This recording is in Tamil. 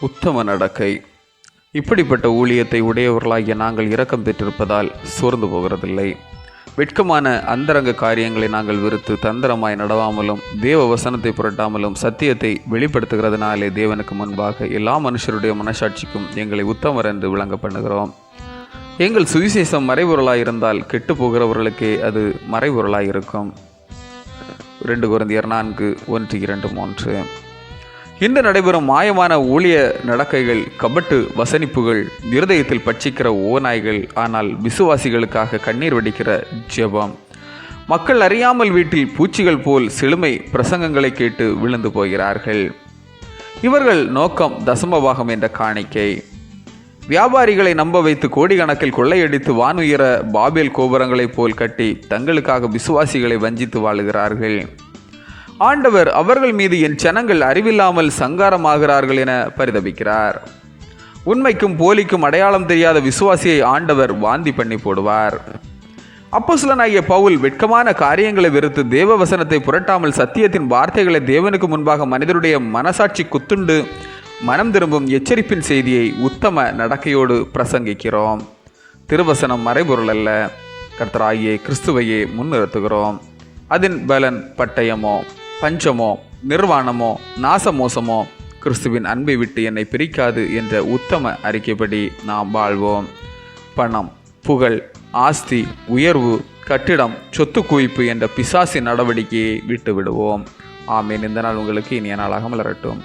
உத்தம நடக்கை. இப்படிப்பட்ட ஊழியத்தை உடையவர்களாகிய நாங்கள் இரக்கம் பெற்றிருப்பதால் சோர்ந்து போகிறதில்லை. வெட்கமான அந்தரங்க காரியங்களை நாங்கள் வெறுத்து தந்திரமாய் நடவாமலும் தேவ வசனத்தை புரட்டாமலும் சத்தியத்தை வெளிப்படுத்துகிறதுனாலே தேவனுக்கு முன்பாக எல்லா மனுஷருடைய மனசாட்சிக்கும் எங்களை உத்தமர் என்று விளங்க பண்ணுகிறோம். எங்கள் சுவிசேஷம் மறைபொருளாயிருந்தால் கெட்டு போகிறவர்களுக்கே அது மறைபொருளாயிருக்கும். 2 கொரிந்தியர் 4:1-2-3. இன்று நடைபெறும் மாயமான ஊழிய நடக்கைகள், கபட்டு வசனிப்புகள், இருதயத்தில் பட்சிக்கிற ஓநாய்கள், ஆனால் விசுவாசிகளுக்காக கண்ணீர் வடிக்கிற ஜெபம், மக்கள் அறியாமல் வீட்டில் பூச்சிகள் போல் செழுமை பிரசங்கங்களை கேட்டு விழுந்து போகிறார்கள். இவர்கள் நோக்கம் தசமபாகம் என்ற காணிக்கை. வியாபாரிகளை நம்ப வைத்து கோடிக்கணக்கில் கொள்ளையடித்து வானுயர பாபேல் கோபுரங்களைப் போல் கட்டி தங்களுக்காக விசுவாசிகளை வஞ்சித்து வாழுகிறார்கள். ஆண்டவர் அவர்கள் மீது என் ஜனங்கள் அறிவில்லாமல் சங்காரமாகிறார்கள் என பரிதபிக்கிறார். உண்மைக்கும் போலிக்கும் அடையாளம் தெரியாத விசுவாசியை ஆண்டவர் வாந்தி பண்ணி போடுவார். அப்போஸ்தலனாகிய பவுல் வெட்கமான காரியங்களை வெறுத்து தேவ வசனத்தை புரட்டாமல் சத்தியத்தின் வார்த்தைகளை தேவனுக்கு முன்பாக மனிதருடைய மனசாட்சி குத்துண்டு மனம் திரும்பும் எச்சரிப்பின் செய்தியை உத்தம நடக்கையோடு பிரசங்கிக்கிறோம். திருவசனம் மறைபொருள் அல்ல, கர்த்தராகிய கிறிஸ்துவையே முன்னிறுத்துகிறோம். அதன் பலன் பட்டயமோ பஞ்சமோ நிர்வாணமோ நாசமோசமோ கிறிஸ்துவின் அன்பை விட்டு என்னை பிரிக்காது என்ற உத்தம அறிக்கைப்படி நாம் வாழ்வோம். பணம், புகழ், ஆஸ்தி, உயர்வு, கட்டிடம், சொத்து குவிப்பு என்ற பிசாசின் நடவடிக்கையை விட்டு விடுவோம். ஆமீன். இந்த நாள் உங்களுக்கு இனிய நாளாக மலரட்டும்.